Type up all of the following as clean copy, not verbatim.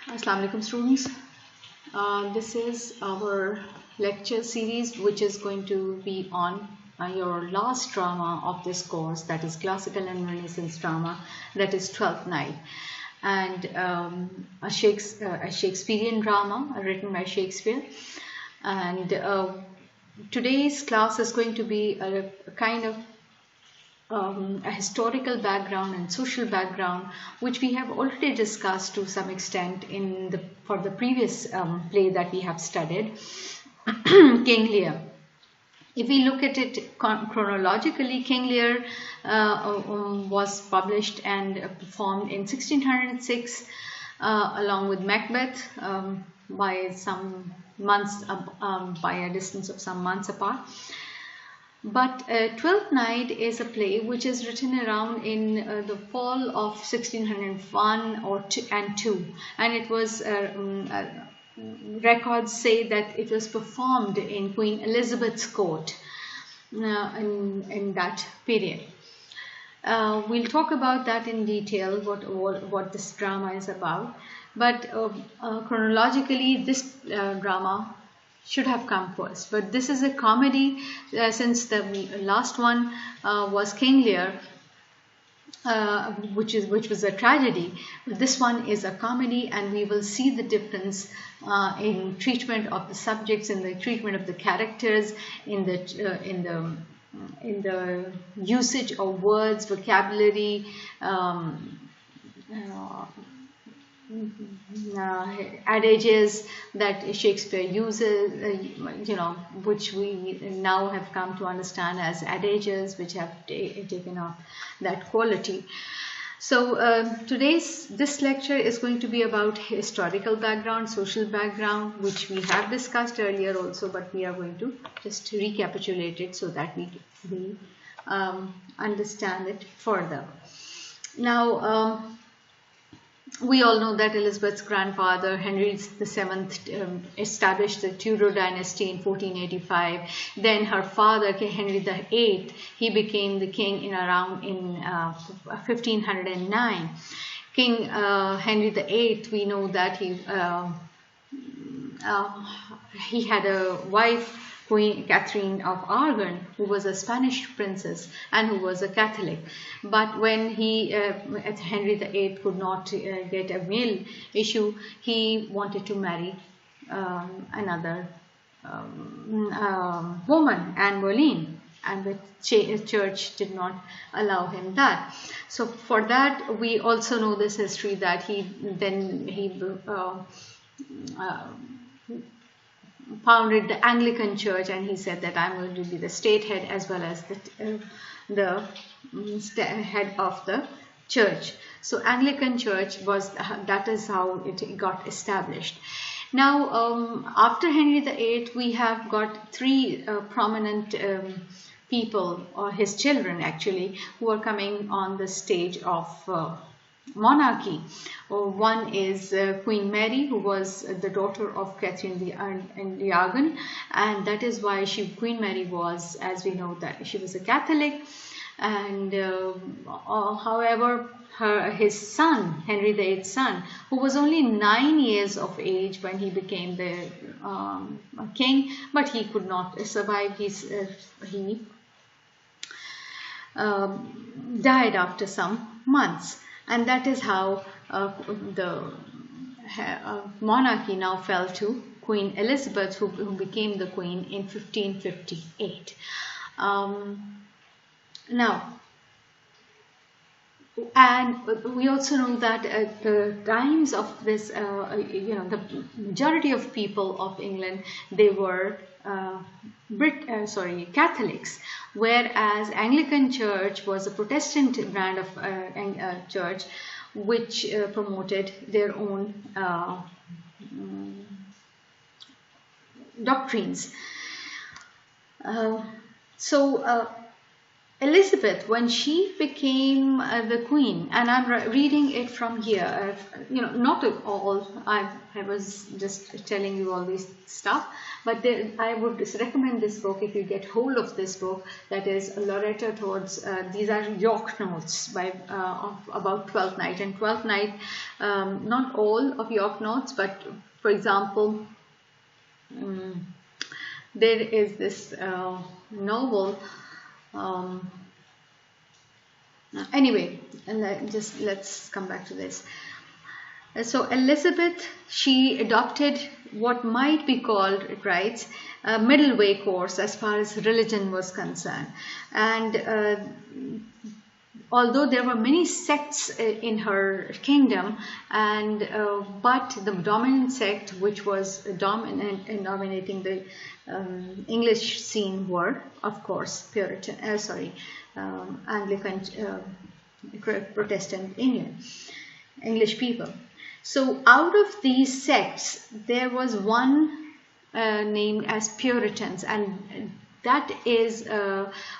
Assalamu alaikum students. This is our lecture series which is going to be on your last drama of this course, that is classical and Renaissance drama, that is Twelfth Night, and a Shakespearean drama written by Shakespeare. And today's class is going to be a kind of a historical background and social background, which we have already discussed to some extent for the previous play that we have studied, King Lear. If we look at it chronologically, King Lear was published and performed in 1606 along with Macbeth by some months, by a distance of some months apart. But Twelfth Night is a play which is written around in the fall of 1601 and 2, and it was records say that it was performed in Queen Elizabeth's court in that period. We'll talk about that in detail, what this drama is about. But chronologically, this drama should have come first, but this is a comedy, since the last one was King Lear, which was a tragedy. This one is a comedy, and we will see the difference in treatment of the subjects, in the treatment of the characters, in the usage of words, vocabulary, adages that Shakespeare uses, which we now have come to understand as adages, which have taken up that quality. So this lecture is going to be about historical background, social background, which we have discussed earlier also, but we are going to just recapitulate it so that we understand it further. Now, we all know that Elizabeth's grandfather, Henry VII, established the Tudor dynasty in 1485. Then her father, Henry VIII, he became the king in 1509. King Henry VIII, we know that he had a wife, Queen Catherine of Aragon, who was a Spanish princess and who was a Catholic. But when Henry VIII could not get a male issue, he wanted to marry another woman, Anne Boleyn, and the church did not allow him that. So for that, we also know this history that he founded the Anglican Church, and he said that I'm going to be the state head as well as the head of the church. So Anglican Church that is how it got established. Now, after Henry VIII, we have got three prominent people, or his children actually, who are coming on the stage of monarchy. One is Queen Mary, who was the daughter of Catherine de Aragon, and that is why Queen Mary was, as we know, that she was a Catholic. And however, his son, Henry VIII's son, who was only 9 years of age when he became the king, but he could not survive. He died after some months. And that is how the monarchy now fell to Queen Elizabeth, who became the queen in 1558. Now, and we also know that at the times of this, the majority of people of England, they were Catholics, whereas Anglican Church was a Protestant brand of church, which promoted their own doctrines. Elizabeth, when she became the queen, and I'm reading it from here, not at all. I was just telling you all this stuff, but I would just recommend this book if you get hold of this book. That is Loretta Todd's. These are York Notes by about Twelfth Night, and Twelfth Night. Not all of York Notes, but for example, there is this novel. Anyway, let's come back to this. So Elizabeth, she adopted what might be called, it writes, a middle way course as far as religion was concerned. And although there were many sects in her kingdom, but the dominant sect, which was dominant in dominating the English scene, were, of course, Anglican, Protestant English people. So out of these sects, there was one named as Puritans, and that is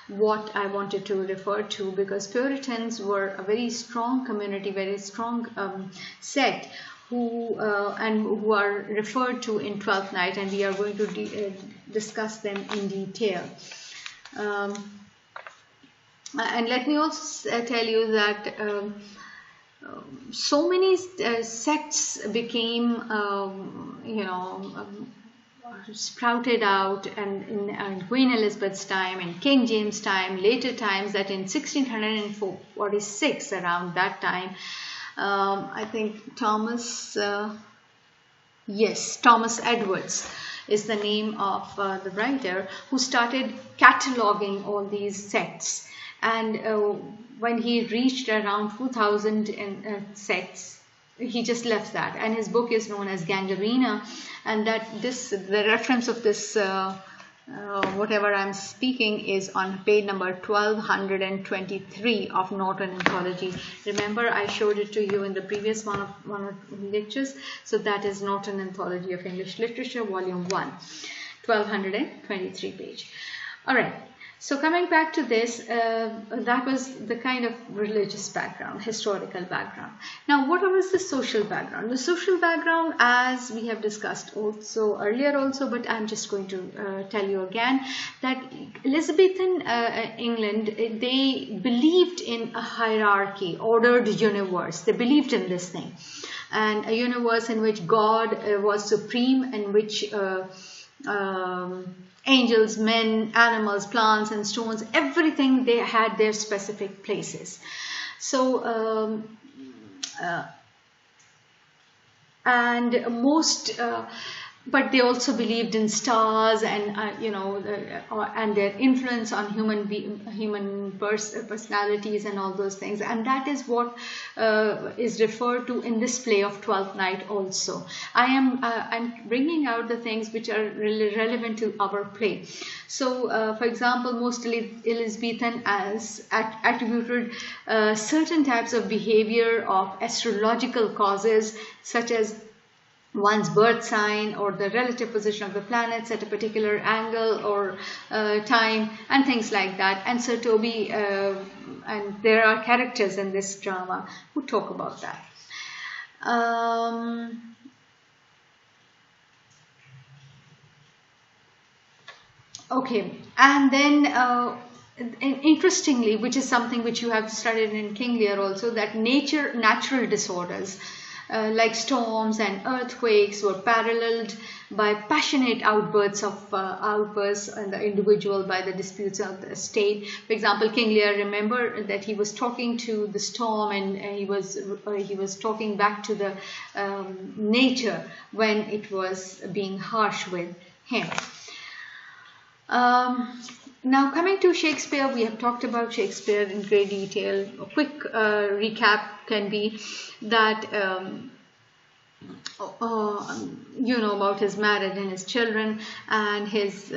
what I wanted to refer to, because Puritans were a very strong community, very strong sect who are referred to in Twelfth Night, and we are going to discuss them in detail. And let me also tell you that so many sects became, sprouted out, and in Queen Elizabeth's time, in King James' time, later times, that in 1646, around that time, I think Thomas Edwards is the name of the writer, who started cataloging all these sects. And when he reached around 2000 sects, he just left that, and his book is known as Gangrena, and the reference of this whatever I'm speaking is on page number 1223 of Norton Anthology. Remember, I showed it to you in the previous one of the lectures. So that is Norton Anthology of English Literature, volume 1, 1223 page. All right. So coming back to this, that was the kind of religious background, historical background. Now, what was the social background? The social background, as we have discussed also earlier also, but I'm just going to tell you again, that Elizabethan England, they believed in a hierarchy, ordered universe. They believed in this thing, and a universe in which God was supreme, in which angels, men, animals, plants and stones, everything, they had their specific places. So but they also believed in stars, and and their influence on human personalities and all those things, and that is what is referred to in this play of Twelfth Night also. I'm bringing out the things which are really relevant to our play. So for example, most Elizabethan as attributed certain types of behavior of astrological causes, such as one's birth sign or the relative position of the planets at a particular angle or time, and things like that. And Sir Toby, and there are characters in this drama who talk about that. Okay, and then interestingly, which is something which you have studied in King Lear also, that natural disorders like storms and earthquakes were paralleled by passionate outbursts in the individual by the disputes of the state. For example, King Lear, remember that he was talking to the storm, and he was talking back to the nature when it was being harsh with him. Now coming to Shakespeare, we have talked about Shakespeare in great detail. A quick recap can be that about his marriage and his children, and his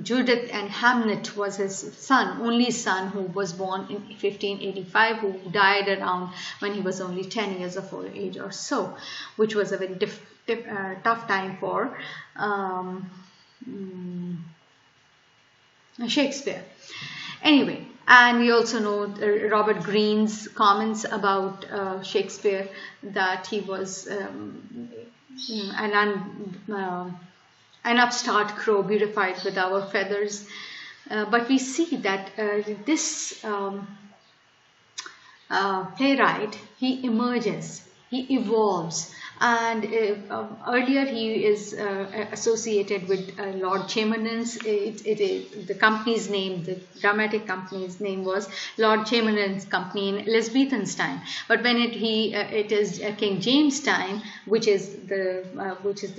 Judith and Hamnet was his son, only son, who was born in 1585, who died around when he was only 10 years of age or so, which was a very tough time for Shakespeare. Anyway, and we also know Robert Greene's comments about Shakespeare, that he was an upstart crow beautified with our feathers. But we see that this playwright, he emerges, he evolves, and earlier he is associated with Lord Chamberlain's. The company's name, the dramatic company's name was Lord Chamberlain's Company in Elizabethan's time. But when it is King James' time, which is the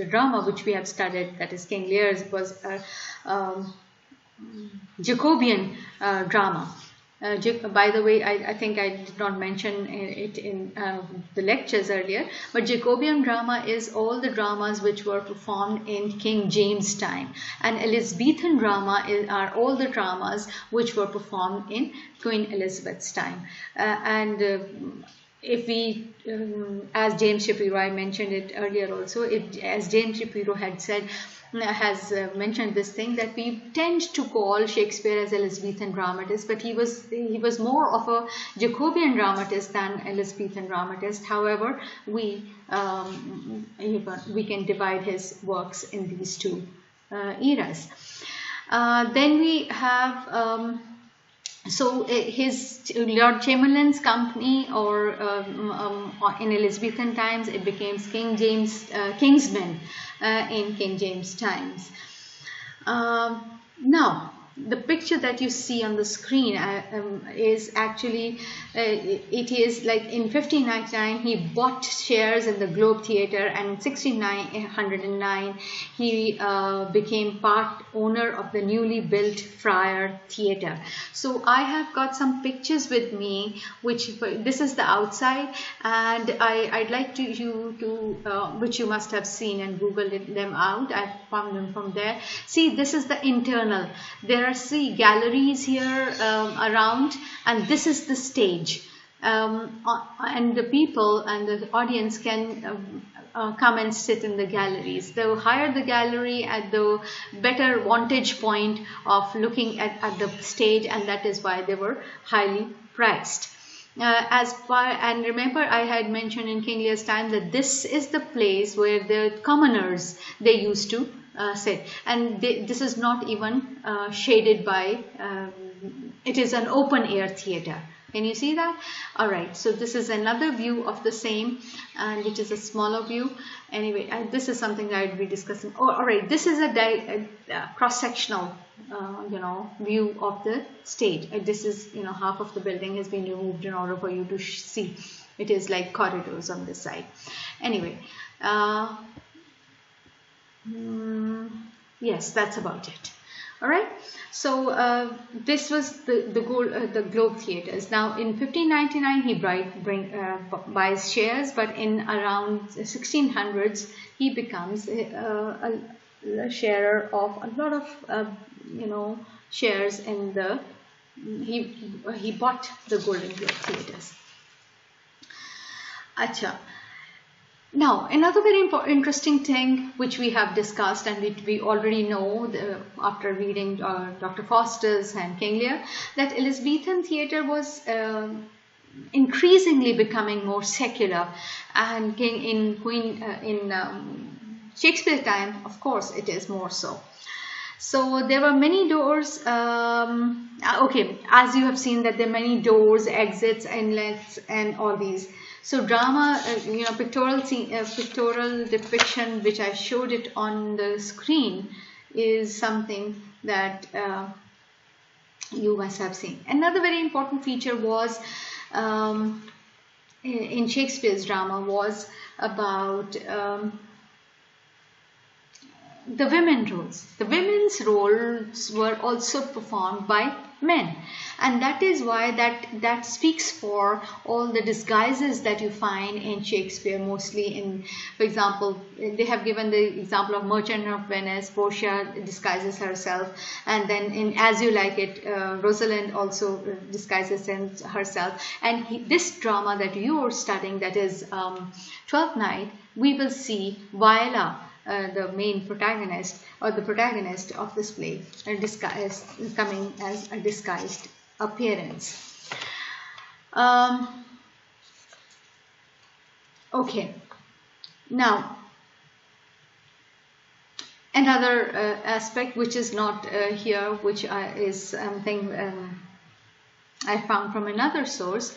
drama which we have studied, that is King Lear's, was Jacobean drama. By the way, I think I did not mention it in the lectures earlier, but Jacobean drama is all the dramas which were performed in King James' time, and Elizabethan drama are all the dramas which were performed in Queen Elizabeth's time. If we, as James Shapiro, I mentioned it earlier also, as James Shapiro has mentioned this thing, that we tend to call Shakespeare as Elizabethan dramatist, but he was more of a Jacobean dramatist than Elizabethan dramatist. However, we can divide his works in these two eras. Then we have his Lord Chamberlain's Company, or in Elizabethan times it became King James Kingsmen in King James times. Now, the picture that you see on the screen is actually, it is like in 1599 he bought shares in the Globe Theatre, and in 1609 he became part owner of the newly built Friar Theatre. So I have got some pictures with me, which this is the outside, and I'd like you to which you must have seen and Googled them out. I found them from there. See, this is the internal. There are galleries here around, and this is the stage, and the people and the audience can come and sit in the galleries. The higher the gallery, at the better vantage point of looking at the stage, and that is why they were highly priced. And remember, I had mentioned in King Lear's time that this is the place where the commoners, they used to sit, and this is not even shaded by, it is an open air theatre. Can you see that? All right, so this is another view of the same, and which is a smaller view. Anyway, this is something that I'll be discussing. Oh, all right, this is a cross-sectional view of the stage. This is, half of the building has been removed in order for you to see. It is like corridors on this side. Anyway, yes, that's about it. All right, so this was the Globe Theatres. Now in 1599 he buys shares, but in around 1600s he becomes a sharer of a lot of shares in the. He bought the Golden Globe Theatres. Acha. Now, another very interesting thing which we have discussed, and we already know after reading Dr. Foster's and King Lear, that Elizabethan theatre was increasingly becoming more secular, and in Shakespeare time, of course, it is more so. So there were many doors. Okay, as you have seen that there are many doors, exits, inlets, and all these. So drama, pictorial depiction, which I showed it on the screen, is something that you must have seen. Another very important feature was in Shakespeare's drama was about the women roles. The women's roles were also performed by men, and that is why that speaks for all the disguises that you find in Shakespeare. Mostly in, for example, they have given the example of Merchant of Venice. Portia disguises herself, and then in As You Like It, Rosalind also disguises herself. And this drama that you are studying, that is Twelfth Night, we will see Viola the main protagonist or the protagonist of this play, coming as a disguised appearance. Okay, now another aspect which is not here, which is something I found from another source.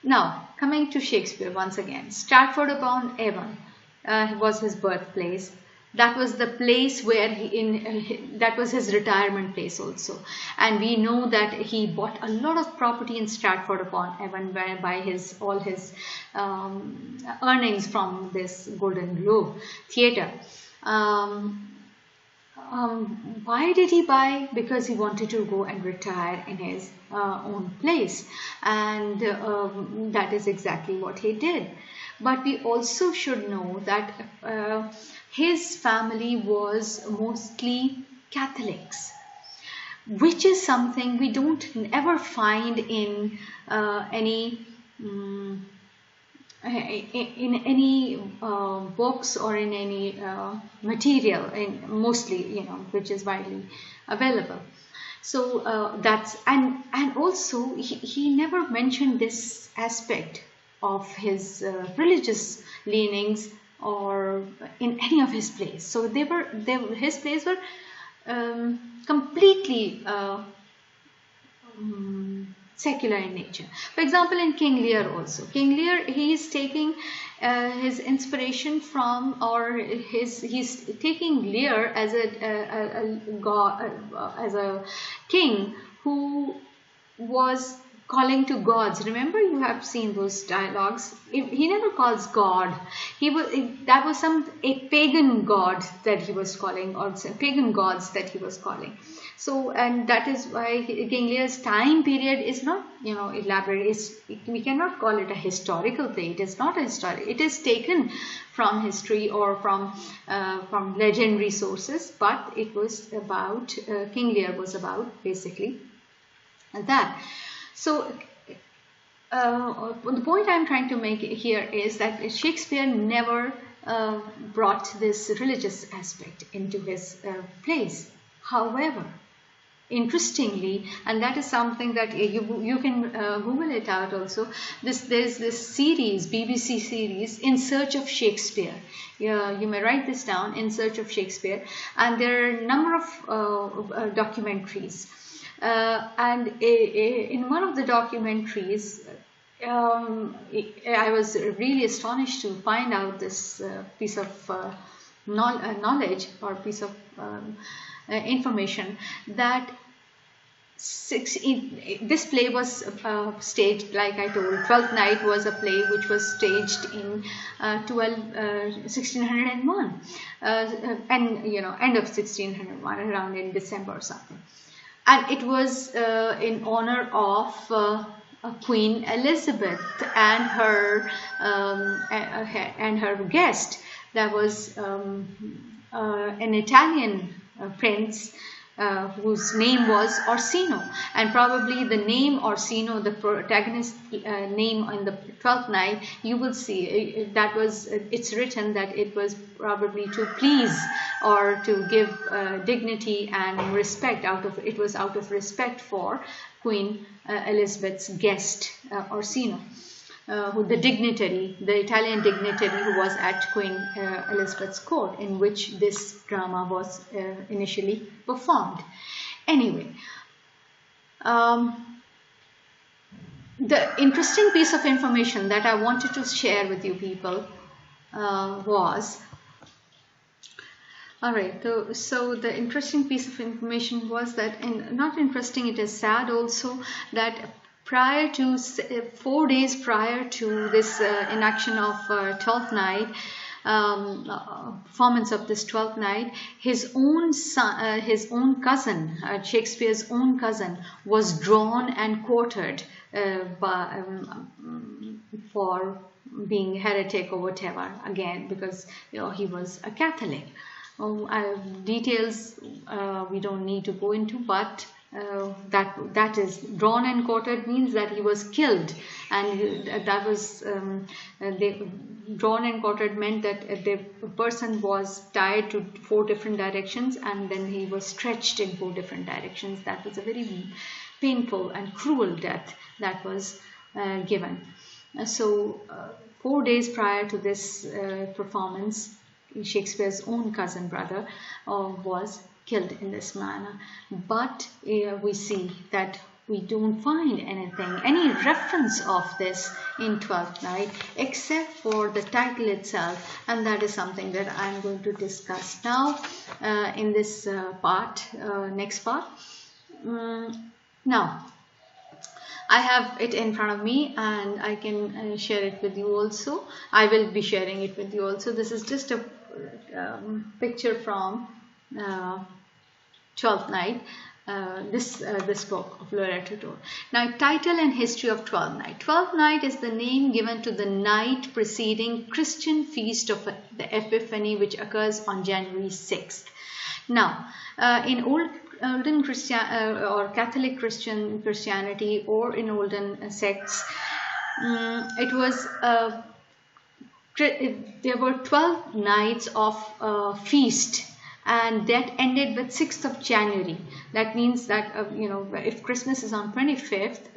Now, coming to Shakespeare once again, Stratford-upon-Avon was his birthplace. That was the place where that was his retirement place also. And we know that he bought a lot of property in Stratford-upon-Avon by all his earnings from this Golden Globe Theatre. Why did he buy? Because he wanted to go and retire in his own place, and that is exactly what he did. But we also should know that his family was mostly Catholics, which is something we don't ever find in any books or in any material, mostly, which is widely available. So that's, and also he never mentioned this aspect of his religious leanings or in any of his plays. So his plays were completely secular in nature. For example, in King Lear also. King Lear, he is taking his inspiration from, or he's taking Lear as a god, as a king who was calling to gods. Remember, you have seen those dialogues. He never calls God. That was a pagan god that he was calling, or pagan gods that he was calling. So, and that is why King Lear's time period is not, elaborate. We cannot call it a historical play. It is not a historical. It is taken from history or from legendary sources. But it was about King Lear was about basically that. So the point I'm trying to make here is that Shakespeare never brought this religious aspect into his plays. However, interestingly, and that is something that you can Google it out also, there's this series, BBC series, In Search of Shakespeare. You may write this down, In Search of Shakespeare, and there are a number of documentaries. And in one of the documentaries, I was really astonished to find out this piece of knowledge or piece of information that this play was staged, like I told. Twelfth Night was a play which was staged in 1601, and end of 1601, around in December or something. And it was in honor of Queen Elizabeth and her guest. That was an Italian prince whose name was Orsino, and probably the name Orsino, the protagonist name in the Twelfth Night, you will see that was, it's written that it was probably to please or to give dignity and respect out of respect for Queen Elizabeth's guest, Orsino. The dignitary, the Italian dignitary who was at Queen Elizabeth's court, in which this drama was initially performed. Anyway, the interesting piece of information that I wanted to share with you people was, alright, so the interesting piece of information was that, and not interesting, it is sad also, that prior to 4 days prior to this enaction of Twelfth Night, performance of this Twelfth Night, his own son, his own cousin, Shakespeare's own cousin, was drawn and quartered for being heretic or whatever, again because he was a Catholic. Details we don't need to go into, but that is drawn and quartered means that he was killed, and that was drawn and quartered meant that the person was tied to 4 different directions, and then he was stretched in 4 different directions. That was a very painful and cruel death that was given. So 4 days prior to this performance, Shakespeare's own cousin brother was killed in this manner. But we see that we don't find any reference of this in Twelfth Night, except for the title itself, and that is something that I'm going to discuss now in this next part. Now, I have it in front of me, and I can share it with you also. I will be sharing it with you also. This is just a picture from Twelfth Night, this book of Loretto. Now, title and history of Twelfth Night. Twelfth Night is the name given to the night preceding Christian feast of the Epiphany, which occurs on January 6th. Now, in olden or Catholic Christianity, or in olden sects, it was there were 12 nights of feast, and that ended with 6th of January. That means that if Christmas is on 25th,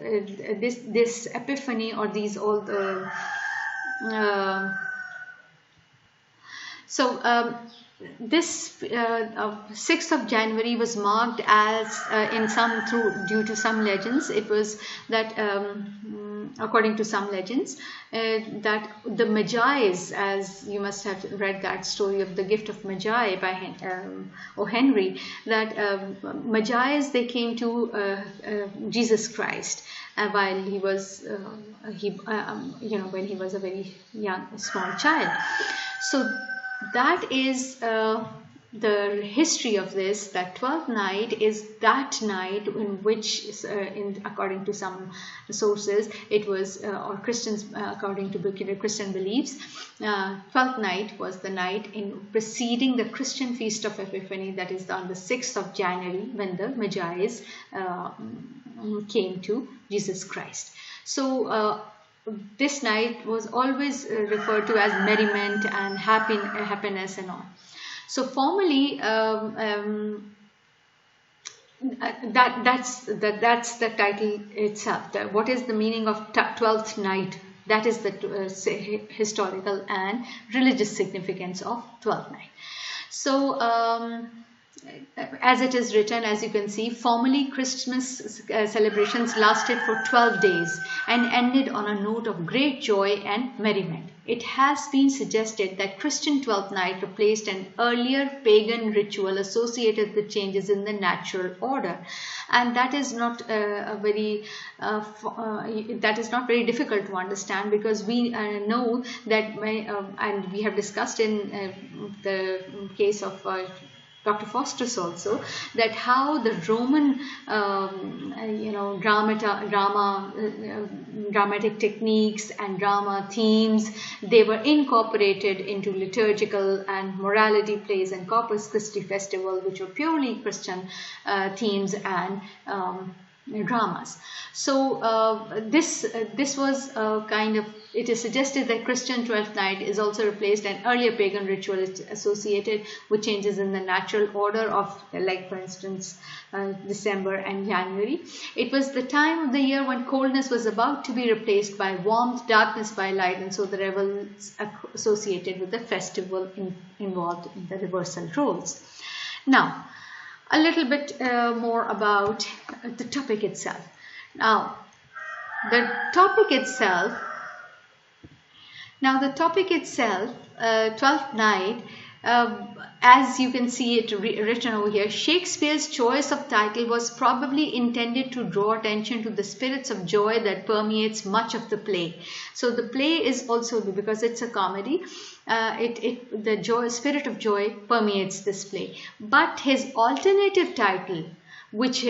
this Epiphany, or these all the this 6th of January was marked as due to some legends. It was that according to some legends, that the Magi's, as you must have read that story of the gift of Magi by O. Henry, that Magi's, they came to Jesus Christ while he was when he was a very small child. So that is the history of this, that 12th night is that night in which, according to some sources, it was, or Christians, according to Christian beliefs, 12th night was the night in preceding the Christian feast of Epiphany, that is on the 6th of January, when the Magi's came to Jesus Christ. So this night was always referred to as merriment and happiness and all. So formally, that's the title itself. What is the meaning of 12th night? That is the historical and religious significance of 12th night. So as it is written, as you can see, formally Christmas celebrations lasted for 12 days and ended on a note of great joy and merriment. It has been suggested that Christian 12th night replaced an earlier pagan ritual associated with changes in the natural order, and that is not very difficult to understand, because we know that and we have discussed in the case of Dr. Faustus also, that how the Roman dramatic techniques and drama themes, they were incorporated into liturgical and morality plays and Corpus Christi festival, which were purely Christian themes and dramas. So this was kind of, it is suggested that Christian 12th night is also replaced an earlier pagan ritual associated with changes in the natural order of, like for instance, December and January. It was the time of the year when coldness was about to be replaced by warmth, darkness by light, and so the revels associated with the festival involved in the reversal roles. Now, a little bit more about the topic itself. Now, the topic itself, 12th night, as you can see it written over here, Shakespeare's choice of title was probably intended to draw attention to the spirits of joy that permeates much of the play. So the play is also, because it's a comedy, the spirit of joy permeates this play. But his alternative title, which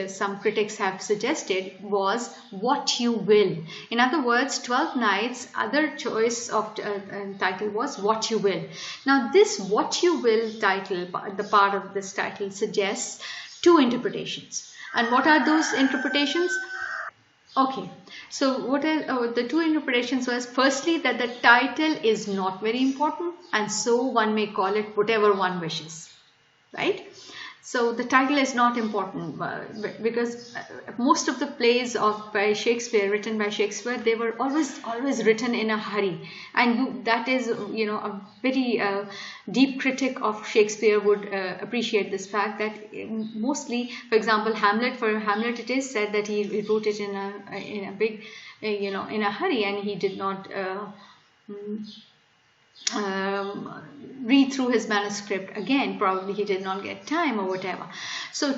some critics have suggested, was What You Will. In other words, 12 Nights' other choice of title was What You Will. Now this What You Will title, the part of this title suggests two interpretations. And what are those interpretations? Okay, so what are the two interpretations was, firstly, that the title is not very important, and so one may call it whatever one wishes, right? So the title is not important because most of the plays by Shakespeare, written by Shakespeare, they were always written in a hurry, and that is, a very deep critic of Shakespeare would appreciate this fact that mostly, for example, Hamlet, it is said that he wrote it in a big, in a hurry, and he did not read through his manuscript again. Probably he did not get time or whatever. So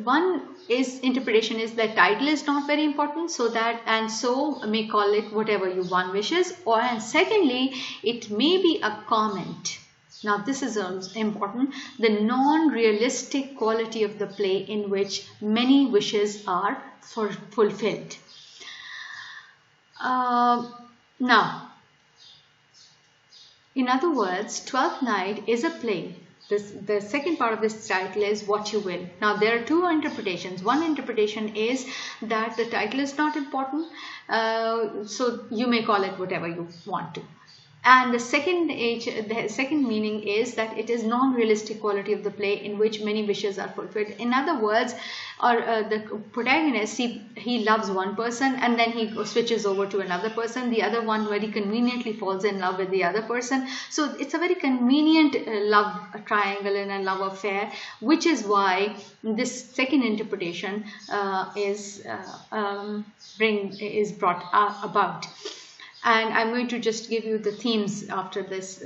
one interpretation is that title is not very important, and so may call it whatever one wishes. And secondly, it may be a comment. Now this is important, the non-realistic quality of the play in which many wishes are fulfilled. Now, in other words, Twelfth Night is a play. The second part of this title is What You Will. Now, there are two interpretations. One interpretation is that the title is not important, so you may call it whatever you want to. And the second meaning is that it is non-realistic quality of the play in which many wishes are fulfilled. In other words, the protagonist, he loves one person and then he switches over to another person. The other one very conveniently falls in love with the other person. So it's a very convenient love triangle and a love affair, which is why this second interpretation is brought about. And I'm going to just give you the themes after this,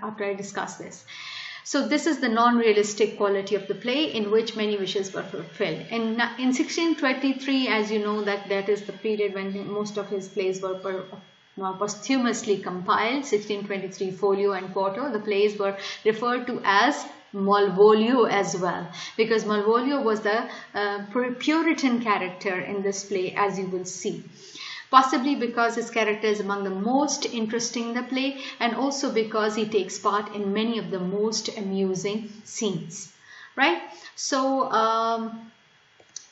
after I discuss this. So this is the non-realistic quality of the play in which many wishes were fulfilled. In 1623, as you know, that is the period when most of his plays were posthumously compiled. 1623 folio and quarto. The plays were referred to as Malvolio as well, because Malvolio was the Puritan character in this play, as you will see. Possibly because his character is among the most interesting in the play, and also because he takes part in many of the most amusing scenes, right? So,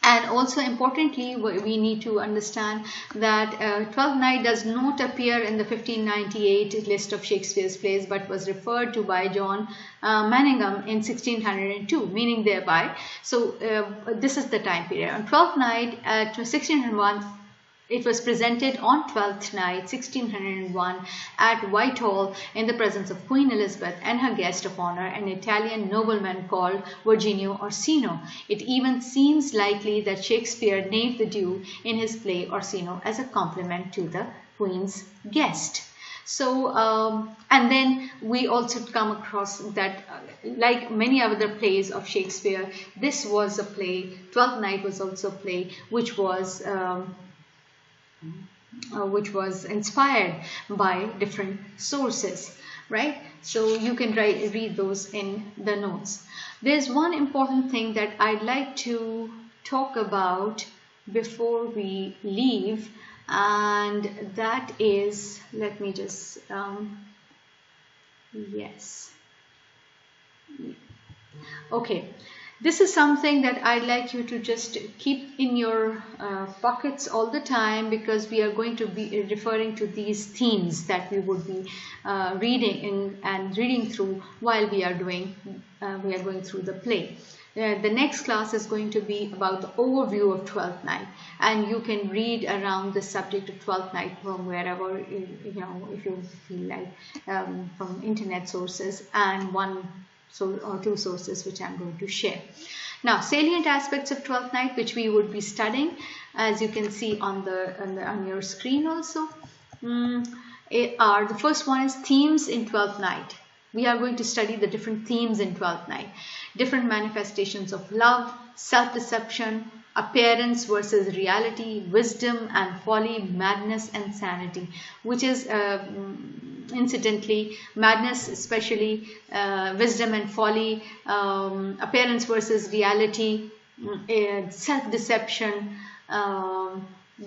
and also importantly, we need to understand that Twelfth Night does not appear in the 1598 list of Shakespeare's plays, but was referred to by John Manningham in 1602, meaning thereby. So, this is the time period. On Twelfth Night, 1601, it was presented on Twelfth Night, 1601, at Whitehall in the presence of Queen Elizabeth and her guest of honor, an Italian nobleman called Virginio Orsino. It even seems likely that Shakespeare named the Duke in his play Orsino as a compliment to the Queen's guest. So, and then we also come across that, like many other plays of Shakespeare, this was a play, Twelfth Night was also a play which was inspired by different sources, right? So you can read those in the notes. There's one important thing that I'd like to talk about before we leave, and that is, let me just, yes. Okay. This is something that I'd like you to just keep in your pockets all the time, because we are going to be referring to these themes that we would be reading through while we are going through the play. The next class is going to be about the overview of Twelfth Night, and you can read around the subject of Twelfth Night from wherever, if you feel like, from internet sources and or two sources which I'm going to share. Now, salient aspects of Twelfth Night which we would be studying, as you can see on your screen also, the first one is themes in Twelfth Night. We are going to study the different themes in Twelfth Night. Different manifestations of love, self-deception, appearance versus reality, wisdom and folly, madness and sanity, which is incidentally, madness especially, wisdom and folly, appearance versus reality, self-deception,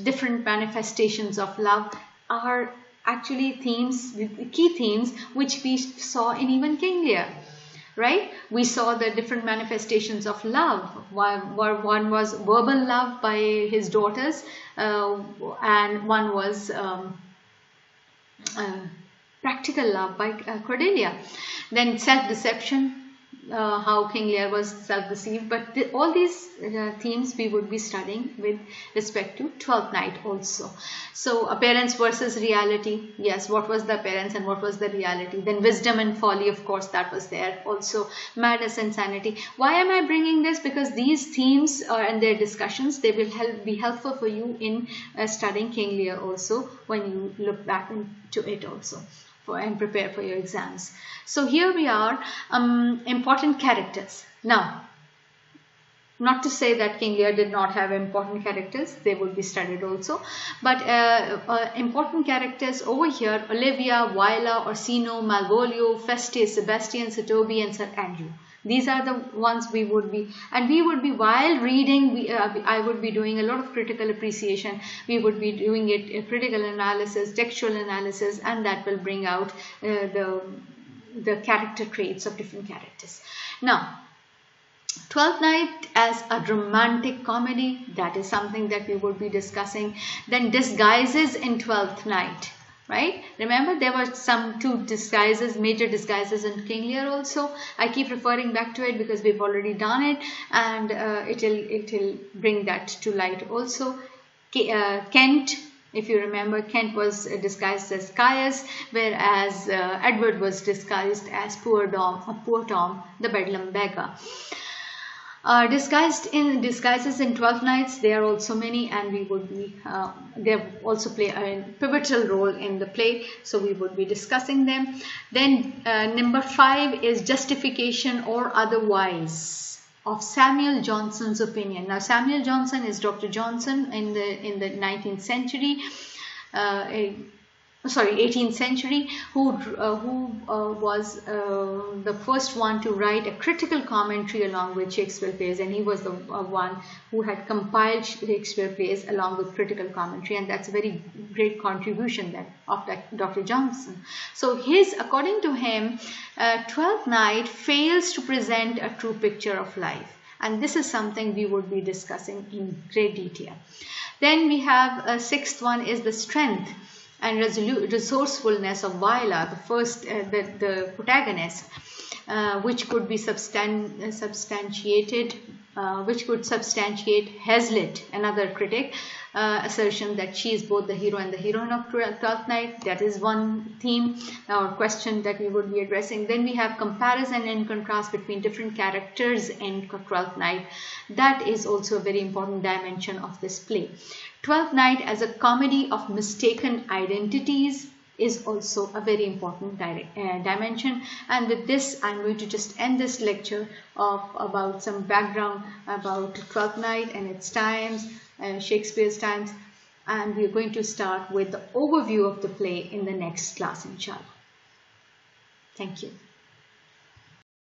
different manifestations of love are actually themes, key themes which we saw in even King Lear. right? We saw the different manifestations of love. One was verbal love by his daughters, and one was practical love by Cordelia. Then self-deception, how King Lear was self-deceived. But all these themes we would be studying with respect to Twelfth Night also. So appearance versus reality. Yes, what was the appearance and what was the reality? Then wisdom and folly, of course, that was there also. Madness and sanity. Why am I bringing this? Because these themes and their discussions, they will be helpful for you in studying King Lear also, when you look back into it also and prepare for your exams. So here we are, important characters. Now, not to say that King Lear did not have important characters, they would be studied also, but important characters over here: Olivia, Viola, Orsino, Malvolio, Festus, Sebastian, Setobi, and Sir Andrew. These are the ones we would be, and we would be, while reading, I would be doing a lot of critical appreciation. We would be doing it, critical analysis, textual analysis, and that will bring out the character traits of different characters. Now, Twelfth Night as a romantic comedy, that is something that we would be discussing. Then disguises in Twelfth Night. Right? Remember, there were some two disguises, major disguises in King Lear also. I keep referring back to it because we've already done it, and it'll bring that to light also. Kent, if you remember, Kent was disguised as Caius, whereas Edward was disguised as Poor Tom, the Bedlam beggar. Disguises in Twelfth Nights, there are also many, and we would be they also play a pivotal role in the play, so we would be discussing them. Then number 5 is Justification or Otherwise of Samuel Johnson's Opinion. Now, Samuel Johnson is Dr. Johnson in the 19th century. 18th century, who was the first one to write a critical commentary along with Shakespeare plays, and he was the one who had compiled Shakespeare plays along with critical commentary, and that's a very great contribution then of Dr. Johnson. So according to him, Twelfth Night fails to present a true picture of life, and this is something we would be discussing in great detail. Then we have a 6th one is the strength and resourcefulness of Viola, the protagonist, which could be substantiated, which could substantiate Hazlitt, another critic, assertion that she is both the hero and the heroine of Twelfth Night. That is one theme or question that we would be addressing. Then we have comparison and contrast between different characters in Twelfth Night. That is also a very important dimension of this play. Twelfth Night as a comedy of mistaken identities is also a very important dimension. And with this, I'm going to just end this lecture about some background about Twelfth Night and its times, Shakespeare's times, and we're going to start with the overview of the play in the next class, inshallah. Thank you.